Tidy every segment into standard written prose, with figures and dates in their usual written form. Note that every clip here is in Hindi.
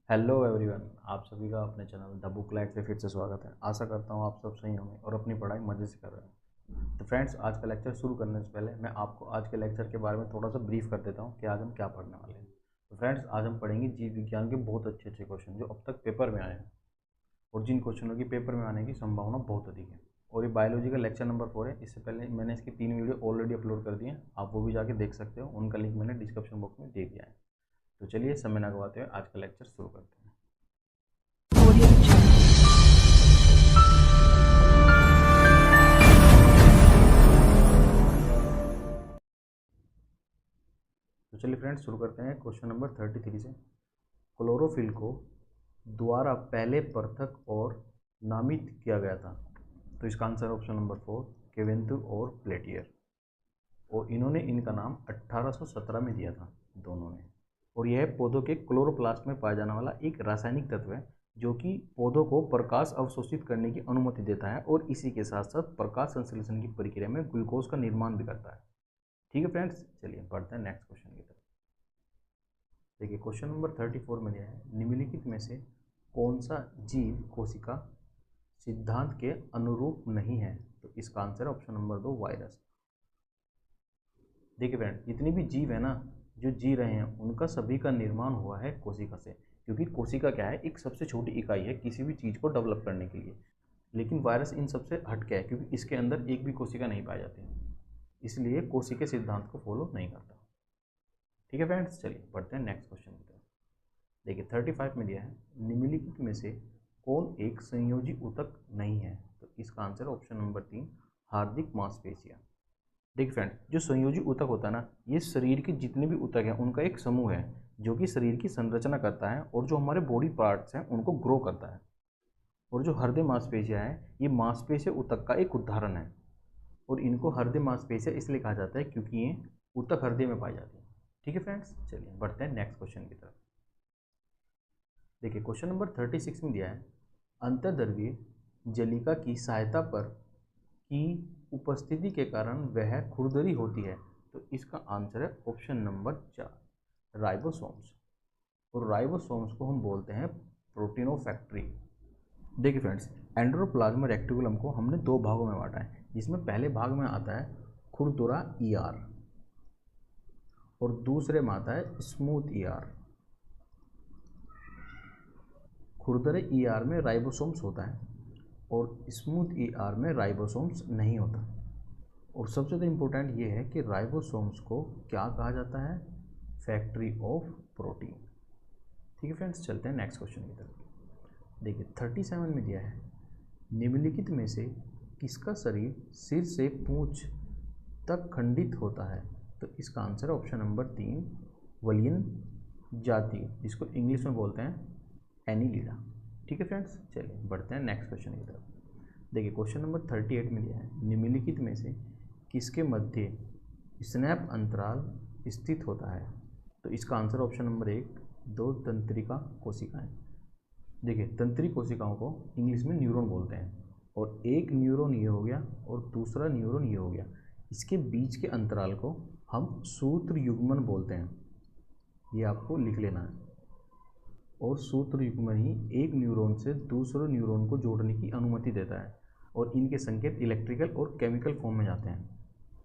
हेलो एवरीवन, आप सभी का अपने चैनल द बुक लाइट पे फिर से स्वागत है। आशा करता हूँ आप सब सही होंगे और अपनी पढ़ाई मज़े से कर रहे हैं। तो फ्रेंड्स, आज का लेक्चर शुरू करने से पहले मैं आपको आज के लेक्चर के बारे में थोड़ा सा ब्रीफ कर देता हूँ कि आज हम क्या पढ़ने वाले हैं। तो फ्रेंड्स, आज हम पढ़ेंगे जीव विज्ञान के बहुत अच्छे अच्छे क्वेश्चन जो अब तक पेपर में आए हैं और जिन क्वेश्चनों की पेपर में आने की संभावना बहुत अधिक है। और ये बायोलॉजी का लेक्चर नंबर 4 है। इससे पहले मैंने इसकी 3 वीडियो ऑलरेडी अपलोड कर दिए हैं, आप वो भी जाके देख सकते हो। उनका लिंक मैंने डिस्क्रिप्शन बॉक्स में दे दिया है। तो चलिए समय ना गवाते हुए आज का लेक्चर शुरू करते हैं। Audio Jungle. तो चलिए फ्रेंड्स, शुरू करते हैं क्वेश्चन नंबर 33 से। क्लोरोफिल को द्वारा पहले पृथक और नामित किया गया था। तो इसका आंसर ऑप्शन नंबर 4 केवेंतु और प्लेटियर। और इन्होंने इनका नाम 1817 में दिया था दोनों ने। और यह पौधों के क्लोरोप्लास्ट में पाया जाने वाला एक रासायनिक तत्व है जो कि पौधों को प्रकाश अवशोषित करने की अनुमति देता है और इसी के साथ साथ प्रकाश संश्लेषण की प्रक्रिया में ग्लूकोज का निर्माण भी करता है। ठीक है फ्रेंड्स, चलिए बढ़ते हैं नेक्स्ट क्वेश्चन की तरफ। देखिए क्वेश्चन नंबर 34 में दिया है, निम्नलिखित में से कौन सा जीव कोशिका सिद्धांत के अनुरूप नहीं है। तो इसका आंसर ऑप्शन नंबर 2 वायरस। देखिए फ्रेंड, जितनी भी जीव है ना जो जी रहे हैं उनका सभी का निर्माण हुआ है कोशिका से, क्योंकि कोशिका क्या है, एक सबसे छोटी इकाई है किसी भी चीज़ को डेवलप करने के लिए। लेकिन वायरस इन सबसे हटके है क्योंकि इसके अंदर एक भी कोशिका नहीं पाई जाती, इसलिए कोशिका सिद्धांत को फॉलो नहीं करता। ठीक है फ्रेंड्स, चलिए बढ़ते हैं नेक्स्ट क्वेश्चन की तरफ। देखिए 35 में दिया है, निम्नलिखित में से कौन एक संयोजी ऊतक नहीं है। तो इसका आंसर ऑप्शन नंबर 3 हार्दिक मांसपेशियां। देखिए फ्रेंड, जो संयोजी ऊतक होता है ना, ये शरीर के जितने भी ऊतक हैं उनका एक समूह है जो कि शरीर की संरचना करता है और जो हमारे बॉडी पार्ट्स हैं उनको ग्रो करता है। और जो हृदय मांसपेशियां हैं ये मांसपेशिया ऊतक का एक उदाहरण है। और इनको हृदय मांसपेशियां इसलिए कहा जाता है क्योंकि ये ऊतक हृदय में पाई जाती है। ठीक है फ्रेंड्स, चलिए बढ़ते हैं नेक्स्ट क्वेश्चन की तरफ। देखिए क्वेश्चन नंबर 36 में दिया है, अंतर्द्रव्यीय जलिका की सहायता पर की उपस्थिति के कारण वह खुरदरी होती है। तो इसका आंसर है ऑप्शन नंबर 4 राइबोसोम्स। और राइबोसोम्स को हम बोलते हैं प्रोटीनोफैक्ट्री। देखिए फ्रेंड्स, एंडोप्लाज्मा रेक्टिकुलम को हमने दो भागों में बांटा है, जिसमें पहले भाग में आता है खुरदुरा ईआर और दूसरे में आता है स्मूथ ईआर। खुरदरे ईआर में राइबोसोम्स होता है और स्मूथ ईआर में राइबोसोम्स नहीं होता। और सबसे ज़्यादा इम्पोर्टेंट ये है कि राइबोसोम्स को क्या कहा जाता है, फैक्ट्री ऑफ प्रोटीन। ठीक है फ्रेंड्स, चलते हैं नेक्स्ट क्वेश्चन की तरफ। देखिए 37 में दिया है, निम्नलिखित में से किसका शरीर सिर से पूंछ तक खंडित होता है। तो इसका आंसर ऑप्शन नंबर 3 वलियन जाति, जिसको इंग्लिश में बोलते हैं एनीलिडा। ठीक है फ्रेंड्स, चलिए बढ़ते हैं नेक्स्ट क्वेश्चन की तरफ। देखिए क्वेश्चन नंबर 38 में दिया है, निम्नलिखित में से किसके मध्य स्नैप अंतराल स्थित होता है। तो इसका आंसर ऑप्शन नंबर 1 दो तंत्रिका कोशिकाएं। देखिए तंत्रिक कोशिकाओं को इंग्लिश में न्यूरॉन बोलते हैं और एक न्यूरॉन ये हो गया और दूसरा न्यूरॉन ये हो गया। इसके बीच के अंतराल को हम सूत्र युग्मन बोलते हैं, ये आपको लिख लेना है। और सूत्र युग्मन ही एक न्यूरॉन से दूसरे न्यूरॉन को जोड़ने की अनुमति देता है और इनके संकेत इलेक्ट्रिकल और केमिकल फॉर्म में जाते हैं।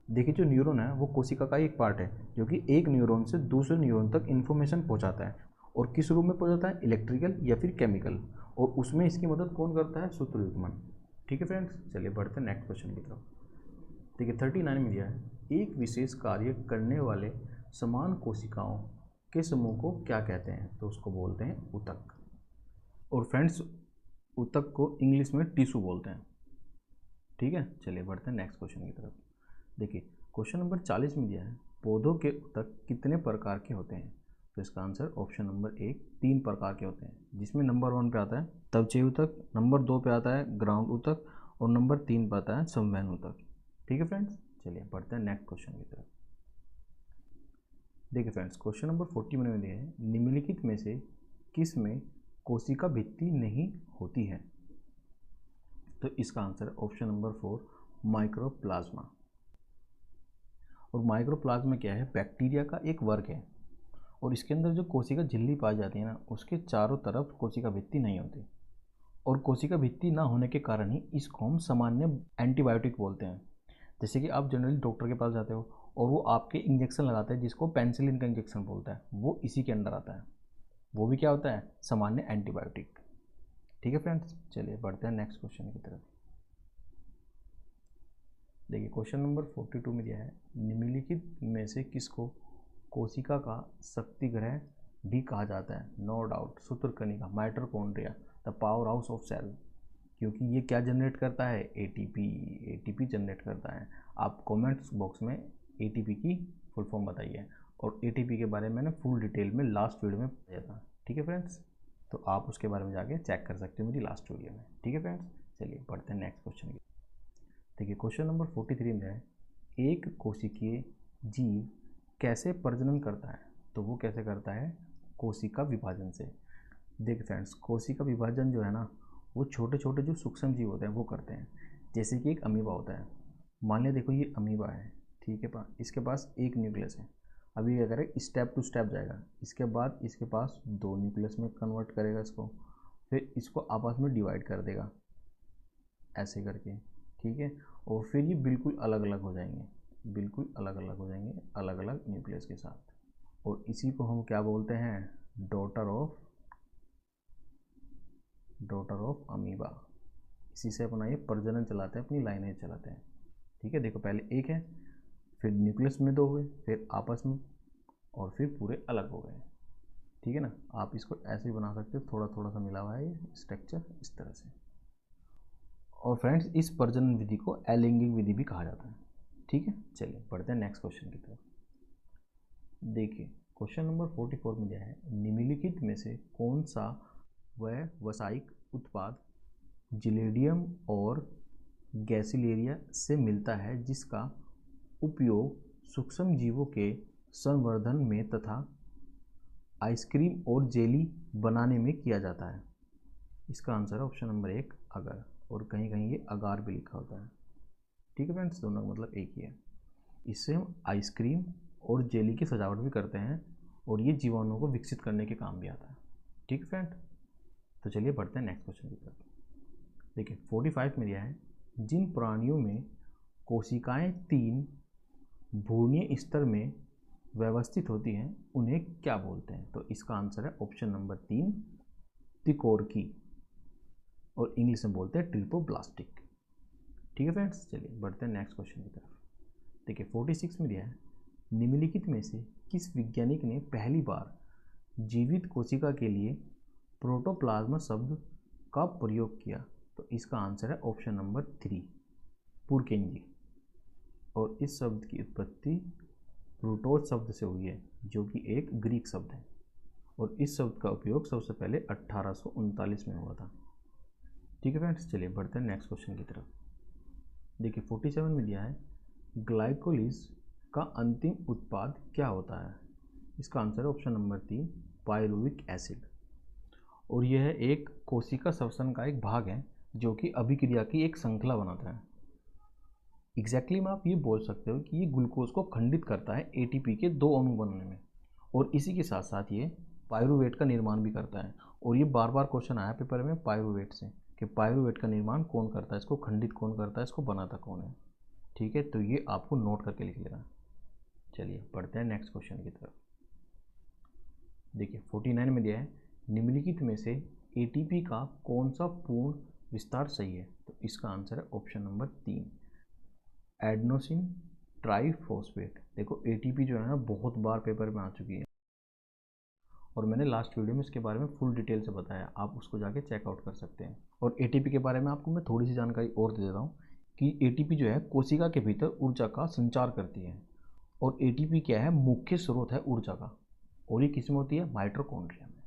देखिए जो न्यूरॉन है वो कोशिका का एक पार्ट है जो कि एक न्यूरॉन से दूसरे न्यूरॉन तक इन्फॉर्मेशन पहुंचाता है। और किस रूप में पहुंचाता है, इलेक्ट्रिकल या फिर केमिकल। और उसमें इसकी मदद कौन करता है, सूत्र युग्मन। ठीक है फ्रेंड्स, चलिए बढ़ते हैं नेक्स्ट क्वेश्चन की तरफ। देखिए 39 में दिया है, एक विशेष कार्य करने वाले समान कोशिकाओं के समूह को क्या कहते हैं। तो उसको बोलते हैं ऊतक। और फ्रेंड्स, ऊतक को इंग्लिश में टिश्यू बोलते हैं। ठीक है, चलिए बढ़ते हैं नेक्स्ट क्वेश्चन की तरफ। देखिए क्वेश्चन नंबर 40 में दिया है, पौधों के ऊतक कितने प्रकार के होते हैं। तो इसका आंसर ऑप्शन नंबर 1 3 प्रकार के होते हैं, जिसमें नंबर 1 पे आता है त्वचेय ऊतक, नंबर 2 पे आता है ग्राउंड ऊतक और नंबर 3 पे आता है संवहन ऊतक। ठीक है फ्रेंड्स, चलिए बढ़ते हैं नेक्स्ट क्वेश्चन की तरफ। देखिए फ्रेंड्स, क्वेश्चन नंबर 40 में दिया है, निम्नलिखित में से किस में कोशिका भित्ति नहीं होती है। तो इसका आंसर ऑप्शन नंबर 4 माइक्रोप्लाज्मा। और माइक्रोप्लाज्मा क्या है, बैक्टीरिया का एक वर्ग है और इसके अंदर जो कोशिका झिल्ली पाई जाती है ना, उसके चारों तरफ कोशिका भित्ति नहीं होती, और कोशिका भित्ति ना होने के कारण ही इसको हम सामान्य एंटीबायोटिक बोलते हैं। जैसे कि आप जनरली डॉक्टर के पास जाते हो और वो आपके इंजेक्शन लगाते हैं, जिसको पेनिसिलिन का इंजेक्शन बोलता है, वो इसी के अंडर आता है। वो भी क्या होता है? सामान्य एंटीबायोटिक। ठीक है फ्रेंड्स, चलिए बढ़ते हैं नेक्स्ट क्वेश्चन की तरफ। देखिए क्वेश्चन नंबर 42 में दिया है, निम्नलिखित में से किसको कोशिका का शक्ति ग्रह भी कहा जाता है? नो डाउट सूत्रकणिका, mitochondria, the power house of cell. क्योंकि ये क्या जनरेट करता है? एटीपी जनरेट करता है। आप कमेंट्स बॉक्स में एटीपी की फुल फॉर्म बताइए, और एटीपी के बारे में मैंने फुल डिटेल में लास्ट वीडियो में बताया था। ठीक है फ्रेंड्स, तो आप उसके बारे में जाके चेक कर सकते हो मेरी लास्ट वीडियो में। ठीक है फ्रेंड्स, चलिए बढ़ते हैं नेक्स्ट क्वेश्चन की। देखिए क्वेश्चन नंबर 43 में है, एक कोशिकीय जीव कैसे प्रजनन करता है? तो वो कैसे करता है? कोशिका विभाजन से। देखिए फ्रेंड्स, कोशिका विभाजन जो है ना, वो छोटे छोटे जो सूक्ष्म जीव होते हैं वो करते हैं। जैसे कि एक अमीबा होता है, मान लिया देखो ये अमीबा है, ठीक है, इसके पास एक न्यूक्लियस है। अभी क्या करेगा? स्टेप टू स्टेप जाएगा। इसके बाद इसके पास 2 न्यूक्लियस में कन्वर्ट करेगा इसको, फिर इसको आपस में डिवाइड कर देगा ऐसे करके, ठीक है। और फिर ये बिल्कुल अलग अलग हो जाएंगे, बिल्कुल अलग अलग हो जाएंगे, अलग अलग न्यूक्लियस के साथ। और इसी को हम क्या बोलते हैं? Daughter of amoeba. इसी से अपना ये प्रजनन चलाते हैं, अपनी लाइनें चलाते हैं। ठीक है, देखो पहले एक है, फिर न्यूक्लियस में 2 हुए, फिर आपस में, और फिर पूरे अलग हो गए। ठीक है ना, आप इसको ऐसे ही बना सकते हो, थोड़ा थोड़ा सा मिला हुआ है ये स्ट्रक्चर इस तरह से। और फ्रेंड्स, इस प्रजनन विधि को अलैंगिक विधि भी कहा जाता है। ठीक है, चलिए बढ़ते हैं नेक्स्ट क्वेश्चन की तरफ। देखिए क्वेश्चन नंबर 44 में दिया है, निम्नलिखित में से कौन सा वह व्यावसायिक उत्पाद जिलेडियम और गैसिलेरिया से मिलता है जिसका उपयोग सूक्ष्म जीवों के संवर्धन में तथा आइसक्रीम और जेली बनाने में किया जाता है? इसका आंसर है ऑप्शन नंबर 1 अगर, और कहीं कहीं ये अगार भी लिखा होता है। ठीक है फ्रेंड्स, दोनों का मतलब एक ही है। इससे हम आइसक्रीम और जेली की सजावट भी करते हैं, और ये जीवाणुओं को विकसित करने के काम भी आता है। ठीक है फ्रेंड, तो चलिए बढ़ते हैं नेक्स्ट क्वेश्चन की तरफ। देखिए 45 में दिया है, जिन प्राणियों में कोशिकाएं 3 भ्रूणीय स्तर में व्यवस्थित होती हैं उन्हें क्या बोलते हैं? तो इसका आंसर है ऑप्शन नंबर 3 त्रिकोरकी, और इंग्लिश में बोलते हैं ट्रिपोब्लास्टिक। ठीक है फ्रेंड्स, चलिए बढ़ते हैं नेक्स्ट क्वेश्चन की तरफ। देखिए 46 में दिया है, निम्नलिखित में से किस वैज्ञानिक ने पहली बार जीवित कोशिका के लिए प्रोटोप्लाज्मा शब्द का प्रयोग किया? तो इसका आंसर है ऑप्शन नंबर 3 पुरकेंजी, और इस शब्द की उत्पत्ति प्रोटोस शब्द से हुई है, जो कि एक ग्रीक शब्द है, और इस शब्द का उपयोग सबसे पहले 1839 में हुआ था। ठीक है फ्रेंड्स, चलिए बढ़ते हैं नेक्स्ट क्वेश्चन की तरफ। देखिए 47 में दिया है, ग्लाइकोलिस का अंतिम उत्पाद क्या होता है? इसका आंसर है ऑप्शन नंबर 3 पायरुविक एसिड, और यह एक कोशिका श्वसन का एक भाग है जो कि अभिक्रिया की एक श्रृंखला बनाता है। एग्जैक्टली में आप ये बोल सकते हो कि ये ग्लूकोज को खंडित करता है एटीपी के 2 अणु बनने में, और इसी के साथ साथ ये पायरुवेट का निर्माण भी करता है। और ये बार बार क्वेश्चन आया पेपर में पायरुवेट से, कि पायरुवेट का निर्माण कौन करता है, इसको खंडित कौन करता है, इसको बनाता कौन है। ठीक है, तो ये आपको नोट करके लिख लेना। चलिए बढ़ते हैं नेक्स्ट क्वेश्चन की तरफ। देखिए 49 में दिया है, निम्नलिखित में से एटीपी का कौन सा पूर्ण विस्तार सही है? तो इसका आंसर है ऑप्शन नंबर 3 एडेनोसिन ट्राइफॉस्फेट। देखो एटीपी जो है ना, बहुत बार पेपर में आ चुकी है, और मैंने लास्ट वीडियो में इसके बारे में फुल डिटेल से बताया, आप उसको जाके चेकआउट कर सकते हैं। और एटीपी के बारे में आपको मैं थोड़ी सी जानकारी और दे देता हूँ कि एटीपी जो है कोशिका के भीतर ऊर्जा का संचार करती है, और एटीपी क्या है? मुख्य स्रोत है ऊर्जा का, और ये किस में होती है? माइटोकॉन्ड्रिया में।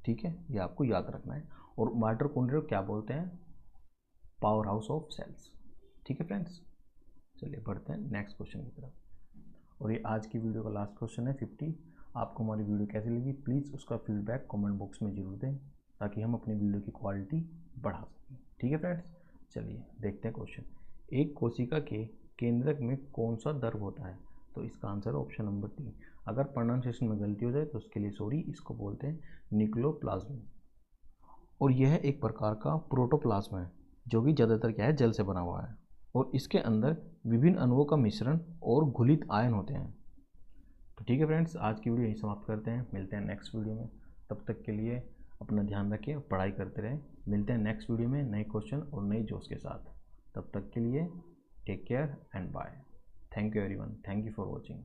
ठीक है, ये आपको याद रखना है। और माइटोकॉन्ड्रिया क्या बोलते हैं? Power house of cells. ठीक है फ्रेंड्स, चलिए बढ़ते हैं नेक्स्ट क्वेश्चन की तरफ। और ये आज की वीडियो का लास्ट क्वेश्चन है 50। आपको हमारी वीडियो कैसी लगी, प्लीज़ उसका फीडबैक कमेंट बॉक्स में ज़रूर दें, ताकि हम अपनी वीडियो की क्वालिटी बढ़ा सकें। ठीक है फ्रेंड्स, चलिए देखते हैं क्वेश्चन। एक कोशिका के केंद्रक में कौन सा द्रव होता है? तो इसका आंसर ऑप्शन नंबर 3। अगर प्रोनाउंसिएशन में गलती हो जाए तो उसके लिए सॉरी, इसको बोलते हैं निक्लोप्लाज्म। और यह एक प्रकार का प्रोटोप्लाज्म है जो कि ज़्यादातर क्या है, जल से बना हुआ है, और इसके अंदर विभिन्न अणुओं का मिश्रण और घुलित आयन होते हैं। तो ठीक है फ्रेंड्स, आज की वीडियो यहीं समाप्त करते हैं, मिलते हैं नेक्स्ट वीडियो में। तब तक के लिए अपना ध्यान रखें, पढ़ाई करते रहें। मिलते हैं नेक्स्ट वीडियो में नए क्वेश्चन और नई जोश के साथ। तब तक के लिए take care and bye. Thank you everyone, thank you for watching.